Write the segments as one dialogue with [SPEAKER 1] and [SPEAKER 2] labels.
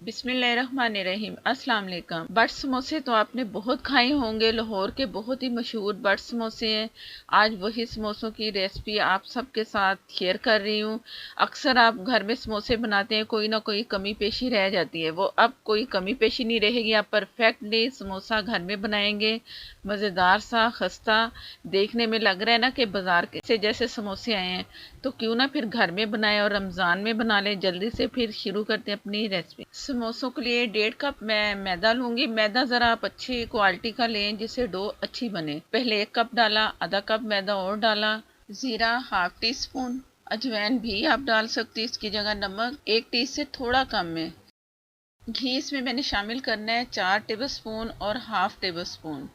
[SPEAKER 1] बिस्मिल्लाहिर्रहमानिर्रहीम। अस्सलाम वालेकुम। बट समोसे तो आपने बहुत खाए होंगे। लाहौर के बहुत ही मशहूर बट समोसे हैं। आज वही समोसों की रेसिपी आप सबके साथ शेयर कर रही हूँ। अक्सर आप घर में समोसे बनाते हैं, कोई ना कोई कमी पेशी रह जाती है। वो अब कोई कमी पेशी नहीं रहेगी। आप परफेक्टली समोसा घर में बनाएंगे, मज़ेदार सा, खस्ता, देखने में लग रहा है ना कि बाजार के से जैसे समोसे आए हैं। तो क्यों ना फिर घर में बनाए और रमज़ान में बना लें। जल्दी से फिर शुरू करते हैं अपनी रेसिपी। समोसों के लिए 1.5 कप मैं मैदा लूंगी। मैदा ज़रा आप अच्छी क्वालिटी का लें जिससे डो अच्छी बने। पहले 1 कप डाला, आधा कप मैदा और डाला। ज़ीरा हाफ टी स्पून, अजवाइन भी आप डाल सकते हैं इसकी जगह। नमक 1 टी से थोड़ा कम है। घी इसमें मैंने शामिल करना है 4 टेबल स्पून और हाफ टेबल स्पून।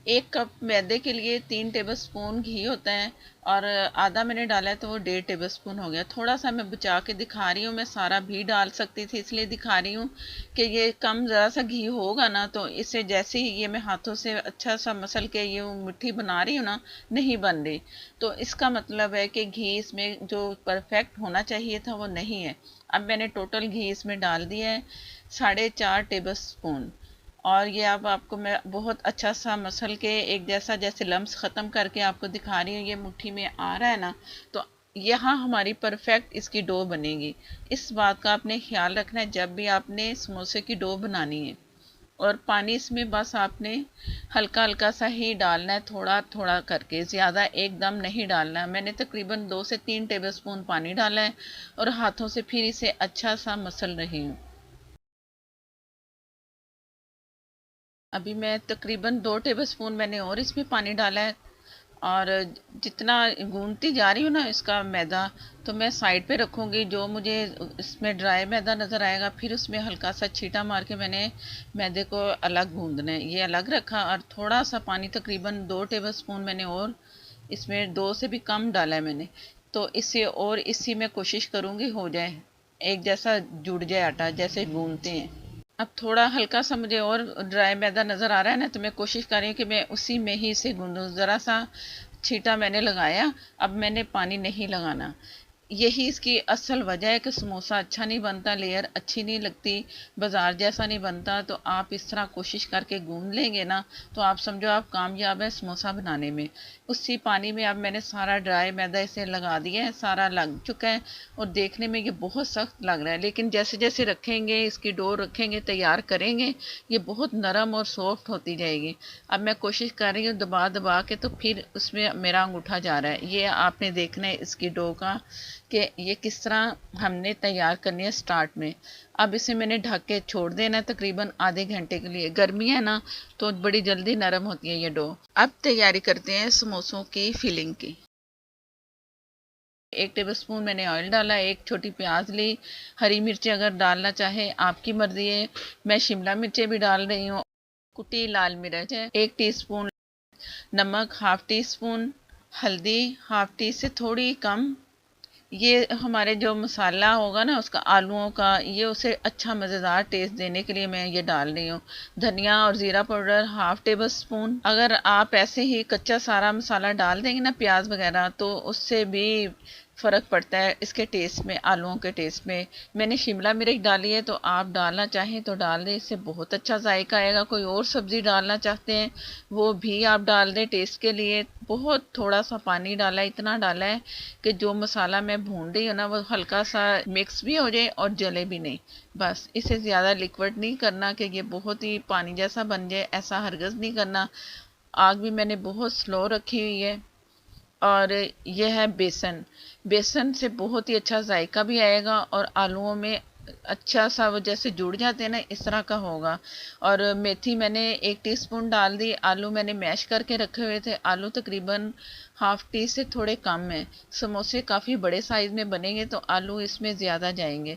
[SPEAKER 1] 1 कप मैदे के लिए 3 टेबल स्पून घी होता है और आधा मैंने डाला है तो वो 1.5 टेबल स्पून हो गया। थोड़ा सा मैं बचा के दिखा रही हूँ। मैं सारा भी डाल सकती थी, इसलिए दिखा रही हूँ कि ये कम ज़रा सा घी होगा ना तो इससे जैसे ही ये मैं हाथों से अच्छा सा मसल के ये मिट्टी बना रही हूँ ना, नहीं बन रही। तो इसका मतलब है कि घी इसमें जो परफेक्ट होना चाहिए था वो नहीं है। अब मैंने टोटल घी इसमें डाल दिया है 4.5 टेबल स्पून। और ये अब आपको मैं बहुत अच्छा सा मसल के एक जैसा जैसे लम्स ख़त्म करके आपको दिखा रही हूँ। ये मुट्ठी में आ रहा है ना, तो यहाँ हमारी परफेक्ट इसकी डो बनेगी। इस बात का आपने ख्याल रखना है जब भी आपने समोसे की डो बनानी है। और पानी इसमें बस आपने हल्का हल्का सा ही डालना है, थोड़ा थोड़ा करके, ज़्यादा एकदम नहीं डालना है। मैंने तकरीबन 2 से 3 टेबल स्पून पानी डाला है और हाथों से फिर इसे अच्छा सा मसल रही हूँ। अभी मैं तकरीबन 2 टेबल स्पून मैंने और इसमें पानी डाला है। और जितना गूंदती जा रही हूँ ना इसका मैदा, तो मैं साइड पे रखूँगी। जो मुझे इसमें ड्राई मैदा नज़र आएगा फिर उसमें हल्का सा छींटा मार के मैंने मैदे को अलग गूंदना है। ये अलग रखा और थोड़ा सा पानी तकरीबन 2 टेबल स्पून मैंने और इसमें 2 से भी कम डाला है मैंने। तो इससे और इसी में कोशिश करूँगी हो जाए, एक जैसा जुड़ जाए आटा जैसे गूंदते हैं। अब थोड़ा हल्का सा मुझे और ड्राई मैदा नज़र आ रहा है ना, तो मैं कोशिश कर रही हूँ कि मैं उसी में ही इसे गूंदूँ। ज़रा सा छींटा मैंने लगाया, अब मैंने पानी नहीं लगाना। यही इसकी असल वजह है कि समोसा अच्छा नहीं बनता, लेयर अच्छी नहीं लगती, बाजार जैसा नहीं बनता। तो आप इस तरह कोशिश करके गूंद लेंगे ना तो आप समझो आप कामयाब है समोसा बनाने में। उसी पानी में अब मैंने सारा ड्राई मैदा इसे लगा दिया है, सारा लग चुका है। और देखने में ये बहुत सख्त लग रहा है, लेकिन जैसे जैसे रखेंगे, इसकी डो रखेंगे, तैयार करेंगे, ये बहुत नरम और सॉफ्ट होती जाएगी। अब मैं कोशिश कर रही हूँ दबा दबा के, तो फिर उसमें मेरा अंगूठा जा रहा है। ये आपने देखना है इसकी डो का कि ये किस तरह हमने तैयार करनी है स्टार्ट में। अब इसे मैंने ढक के छोड़ देना है तकरीबन आधे घंटे के लिए। गर्मी है ना तो बड़ी जल्दी नरम होती है ये डो। अब तैयारी करते हैं समोसों की फिलिंग की। 1 टेबल स्पून मैंने ऑयल डाला, एक छोटी प्याज ली, हरी मिर्ची अगर डालना चाहे आपकी मर्जी है। मैं शिमला मिर्चें भी डाल रही हूँ। कुटी लाल मिर्च है 1 टीस्पून, नमक हाफ टी स्पून, हल्दी हाफ टी से थोड़ी कम। ये हमारे जो मसाला होगा ना उसका, आलूओं का, ये उसे अच्छा मज़ेदार टेस्ट देने के लिए मैं ये डाल रही हूँ। धनिया और ज़ीरा पाउडर हाफ टेबल स्पून। अगर आप ऐसे ही कच्चा सारा मसाला डाल देंगे ना प्याज वगैरह, तो उससे भी फ़र्क पड़ता है इसके टेस्ट में, आलूओं के टेस्ट में। मैंने शिमला मिर्च डाली है, तो आप डालना चाहें तो डाल दें, इससे बहुत अच्छा जायका आएगा। कोई और सब्ज़ी डालना चाहते हैं वो भी आप डाल दें टेस्ट के लिए। बहुत थोड़ा सा पानी डाला है, इतना डाला है कि जो मसाला मैं भून रही हूँ ना वो हल्का सा मिक्स भी हो जाए और जले भी नहीं। बस इसे ज़्यादा लिक्विड नहीं करना कि ये बहुत ही पानी जैसा बन जाए, ऐसा हरगज़ नहीं करना। आग भी मैंने बहुत स्लो रखी हुई है। और यह है बेसन। बेसन से बहुत ही अच्छा जायका भी आएगा और आलूओं में अच्छा सा वो जैसे जुड़ जाते हैं ना, इस तरह का होगा। और मेथी मैंने 1 टीस्पून डाल दी। आलू मैंने मैश करके रखे हुए थे, आलू तकरीबन हाफ टी से थोड़े कम है। समोसे काफ़ी बड़े साइज़ में बनेंगे तो आलू इसमें ज़्यादा जाएंगे।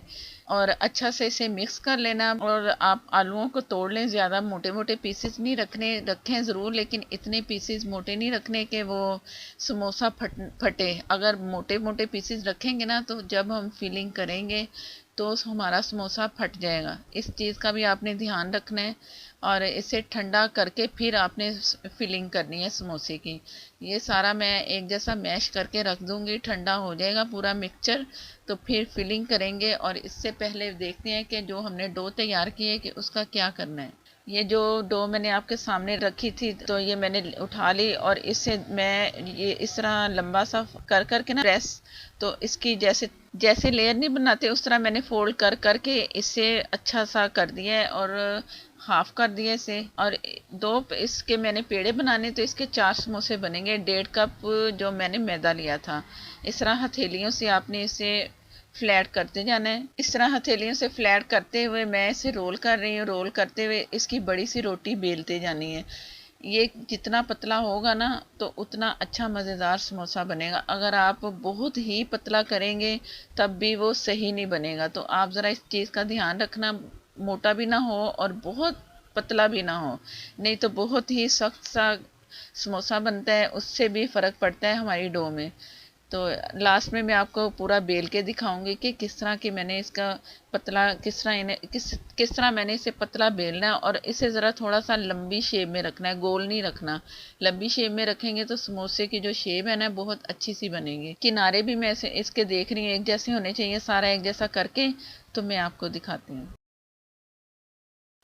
[SPEAKER 1] और अच्छा से इसे मिक्स कर लेना। और आप आलूओं को तोड़ लें, ज़्यादा मोटे मोटे पीसेस नहीं रखने, रखें ज़रूर लेकिन इतने पीसेस मोटे नहीं रखने कि वो समोसा फटे। अगर मोटे मोटे पीसेस रखेंगे ना तो जब हम फिलिंग करेंगे तो हमारा समोसा फट जाएगा। इस चीज़ का भी आपने ध्यान रखना है और इसे ठंडा करके फिर आपने फिलिंग करनी है समोसे की। ये सारा मैं एक जैसा मैश करके रख दूंगी, ठंडा हो जाएगा पूरा मिक्सचर, तो फिर फिलिंग करेंगे। और इससे पहले देखते हैं कि जो हमने डो तैयार की है कि उसका क्या करना है। ये जो डो मैंने आपके सामने रखी थी तो ये मैंने उठा ली और इससे मैं ये इस तरह लंबा सा कर करके ना प्रेस, तो इसकी जैसे जैसे लेयर नहीं बनाते उस तरह मैंने फोल्ड कर करके इससे अच्छा सा कर दिया है और हाफ कर दिया इसे। और दो इसके मैंने पेड़े बनाने, तो इसके 4 समोसे बनेंगे। 1.5 कप जो मैंने मैदा लिया था। इस तरह हथेलियों से आपने इसे फ्लैट करते जाना है। इस तरह हथेलियों से फ्लैट करते हुए मैं इसे रोल कर रही हूँ। रोल करते हुए इसकी बड़ी सी रोटी बेलते जानी है। ये जितना पतला होगा ना तो उतना अच्छा मज़ेदार समोसा बनेगा। अगर आप बहुत ही पतला करेंगे तब भी वो सही नहीं बनेगा। तो आप ज़रा इस चीज़ का ध्यान रखना, मोटा भी ना हो और बहुत पतला भी ना हो, नहीं तो बहुत ही सख्त सा समोसा बनता है, उससे भी फ़र्क पड़ता है हमारी डो में। तो लास्ट में मैं आपको पूरा बेल के दिखाऊंगी कि किस तरह की मैंने इसका पतला, किस तरह मैंने इसे पतला बेलना है। और इसे ज़रा थोड़ा सा लंबी शेप में रखना है, गोल नहीं रखना। लंबी शेप में रखेंगे तो समोसे की जो शेप है ना बहुत अच्छी सी बनेगी। किनारे भी मैं इसके देख रही हूँ एक जैसे होने चाहिए, सारा एक जैसा करके तो मैं आपको दिखाती हूँ।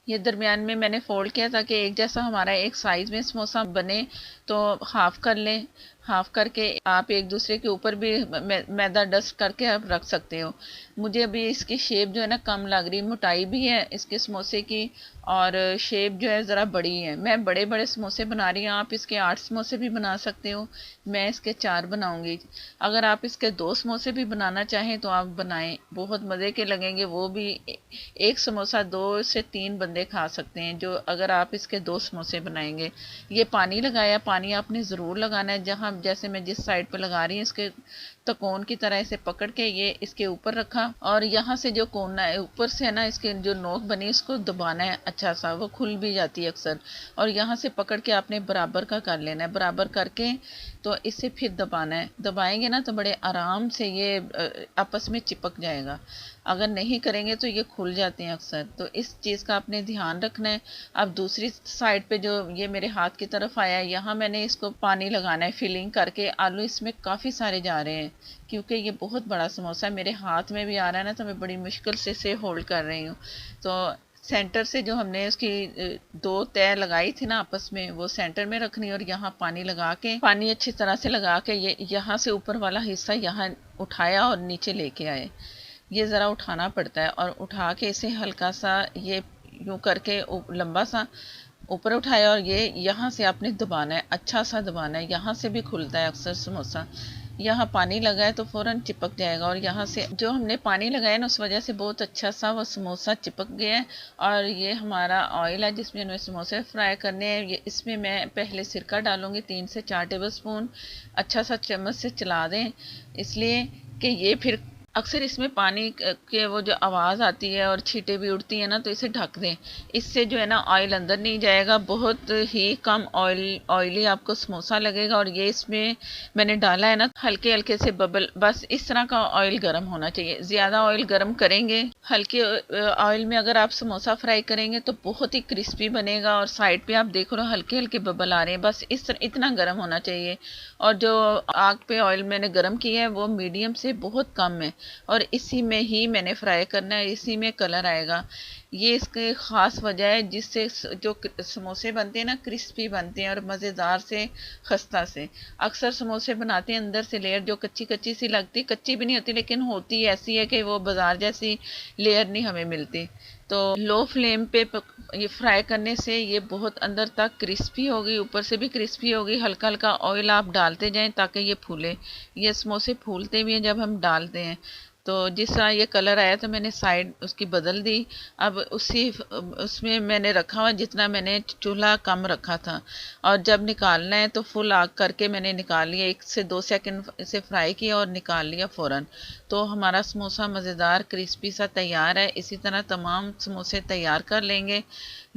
[SPEAKER 1] ये दरमियान में मैंने फोल्ड किया ताकि एक जैसा हमारा एक साइज में समोसा बने। तो हाफ कर लें, हाफ करके आप एक दूसरे के ऊपर भी मैदा डस्ट करके आप रख सकते हो। मुझे अभी इसकी शेप जो है ना कम लग रही, मोटाई भी है इसके समोसे की और शेप जो है ज़रा बड़ी है। मैं बड़े बड़े समोसे बना रही हूँ, आप इसके 8 समोसे भी बना सकते हो, मैं इसके 4 बनाऊंगी। अगर आप इसके 2 समोसे भी बनाना चाहें तो आप बनाएं, बहुत मज़े के लगेंगे वो भी। एक समोसा 2 से 3 बंदे खा सकते हैं जो, अगर आप इसके 2 समोसे बनाएंगे। ये पानी लगाया, पानी आपने ज़रूर लगाना है। जहाँ जैसे मैं जिस साइड पे लगा रही हूँ इसके तकोन की तरह इसे पकड़ के ये इसके ऊपर रखा और यहाँ से जो कोना है ऊपर से है ना इसके जो नोक बनी इसको दबाना है अच्छा सा, वो खुल भी जाती है अक्सर। और यहाँ से पकड़ के आपने बराबर का कर लेना है, बराबर करके तो इसे फिर दबाना है। दबाएंगे ना तो बड़े आराम से ये आपस में चिपक जाएगा। अगर नहीं करेंगे तो ये खुल जाते हैं अक्सर, तो इस चीज़ का आपने ध्यान रखना है। अब दूसरी साइड पे जो ये मेरे हाथ की तरफ आया है यहाँ मैंने इसको पानी लगाना है फिलिंग करके। आलू इसमें काफ़ी सारे जा रहे हैं क्योंकि ये बहुत बड़ा समोसा है, मेरे हाथ में भी आ रहा है ना तो मैं बड़ी मुश्किल से इसे होल्ड कर रही हूँ। तो सेंटर से जो हमने उसकी 2 तय लगाई थी ना आपस में, वो सेंटर में रखनी और यहाँ पानी लगा के, पानी अच्छी तरह से लगा के ये यहाँ से ऊपर वाला हिस्सा यहाँ उठाया और नीचे लेके आए। ये ज़रा उठाना पड़ता है और उठा के इसे हल्का सा ये यूँ करके लंबा सा ऊपर उठाया और ये यहाँ से आपने दबाना है, अच्छा सा दबाना है। यहाँ से भी खुलता है अक्सर समोसा, यहाँ पानी लगा है तो फ़ौरन चिपक जाएगा। और यहाँ से जो हमने पानी लगाया ना उस वजह से बहुत अच्छा सा वो समोसा चिपक गया है। और ये हमारा ऑयल है जिसमें हमें समोसे फ्राई करने हैं। ये इसमें मैं पहले सिरका डालूंगी 3 से 4 टेबल स्पून। अच्छा सा चम्मच से चला दें इसलिए कि ये फिर अक्सर इसमें पानी के वो जो आवाज़ आती है और छींटे भी उड़ती है ना तो इसे ढक दें। इससे जो है ना ऑयल अंदर नहीं जाएगा, बहुत ही कम ऑयली आपको समोसा लगेगा। और ये इसमें मैंने डाला है ना हल्के हल्के से बबल, बस इस तरह का ऑयल गर्म होना चाहिए। ज़्यादा ऑयल गर्म करेंगे, हल्के ऑयल में अगर आप समोसा फ्राई करेंगे तो बहुत ही क्रिस्पी बनेगा। और साइड पे आप देख रहे हो हल्के हल्के बबल आ रहे हैं, बस इतना गर्म होना चाहिए। और जो आग पे ऑयल मैंने गर्म किया है वो मीडियम से बहुत कम है और इसी में ही मैंने फ्राई करना है, इसी में कलर आएगा। ये इसकी ख़ास वजह है जिससे जो समोसे बनते हैं ना क्रिस्पी बनते हैं और मज़ेदार से खस्ता से। अक्सर समोसे बनाते हैं अंदर से लेयर जो कच्ची कच्ची सी लगती, कच्ची भी नहीं होती लेकिन होती ऐसी है कि वो बाज़ार जैसी लेयर नहीं हमें मिलती। तो लो फ्लेम पे ये फ्राई करने से ये बहुत अंदर तक क्रिस्पी होगी, ऊपर से भी क्रिस्पी होगी। हल्का हल्का ऑयल आप डालते जाएं ताकि ये फूले। ये समोसे फूलते भी हैं जब हम डालते हैं। तो जिस तरह ये कलर आया तो मैंने साइड उसकी बदल दी। अब उसमें मैंने रखा हुआ जितना मैंने चूल्हा कम रखा था। और जब निकालना है तो फुल आग करके मैंने निकाल लिया, 1 से 2 सेकंड इसे फ्राई किया और निकाल लिया फ़ौरन। तो हमारा समोसा मज़ेदार क्रिस्पी सा तैयार है। इसी तरह तमाम समोसे तैयार कर लेंगे।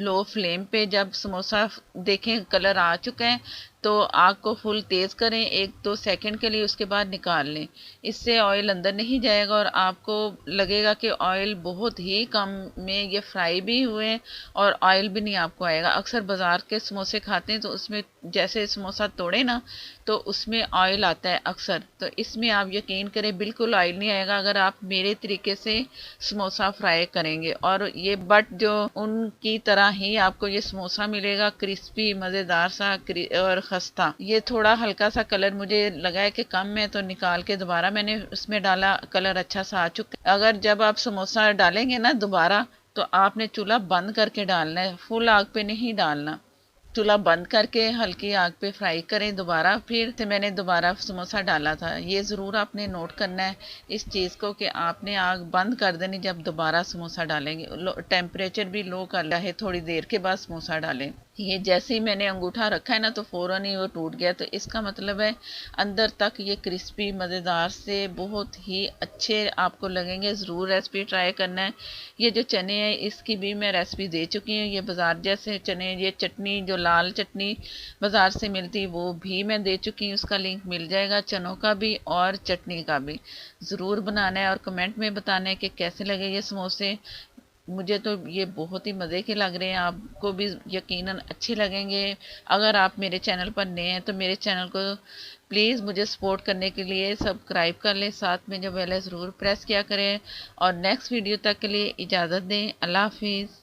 [SPEAKER 1] लो फ्लेम पे जब समोसा देखें कलर आ चुका है तो आग को फुल तेज़ करें 1-2 सेकंड के लिए, उसके बाद निकाल लें। इससे ऑयल अंदर नहीं जाएगा और आपको लगेगा कि ऑयल बहुत ही कम में ये फ्राई भी हुए हैं और ऑयल भी नहीं आपको आएगा। अक्सर बाज़ार के समोसे खाते हैं तो उसमें जैसे समोसा तोड़े ना तो उसमें ऑयल आता है अक्सर, तो इसमें आप यकीन करें बिल्कुल ऑयल नहीं आएगा अगर आप मेरे तरीके से समोसा फ्राई करेंगे। और ये बट जो उनकी तरह ही आपको ये समोसा मिलेगा, क्रिस्पी मज़ेदार सा और खस्ता। ये थोड़ा हल्का सा कलर मुझे लगा है कि कम है तो निकाल के दोबारा मैंने उसमें डाला, कलर अच्छा सा आ चुका। अगर जब आप समोसा डालेंगे ना दोबारा तो आपने चूल्हा बंद करके डालना है, फुल आग पे नहीं डालना। चूल्हा बंद करके हल्की आग पे फ्राई करें दोबारा। फिर से मैंने दोबारा समोसा डाला था। ये ज़रूर आपने नोट करना है इस चीज़ को कि आपने आग बंद कर देनी जब दोबारा समोसा डालेंगे। टेम्परेचर भी लो कर लिया है, थोड़ी देर के बाद समोसा डालें। ये जैसे ही मैंने अंगूठा रखा है ना तो फ़ौरन ही वो टूट गया, तो इसका मतलब है अंदर तक ये क्रिस्पी मज़ेदार से बहुत ही अच्छे आपको लगेंगे। ज़रूर रेसिपी ट्राई करना है। ये जो चने हैं इसकी भी मैं रेसिपी दे चुकी हूँ। ये बाज़ार जैसे चने, ये चटनी जो लाल चटनी बाज़ार से मिलती वो भी मैं दे चुकी हूँ, उसका लिंक मिल जाएगा, चनों का भी और चटनी का भी। ज़रूर बनाना है और कमेंट में बताना है कि कैसे लगे ये समोसे। मुझे तो ये बहुत ही मज़े के लग रहे हैं, आपको भी यकीनन अच्छे लगेंगे। अगर आप मेरे चैनल पर नए हैं तो मेरे चैनल को प्लीज़ मुझे सपोर्ट करने के लिए सब्सक्राइब कर लें, साथ में जो बेल है ज़रूर प्रेस किया करें। और नेक्स्ट वीडियो तक के लिए इजाज़त दें। अल्लाह हाफिज़।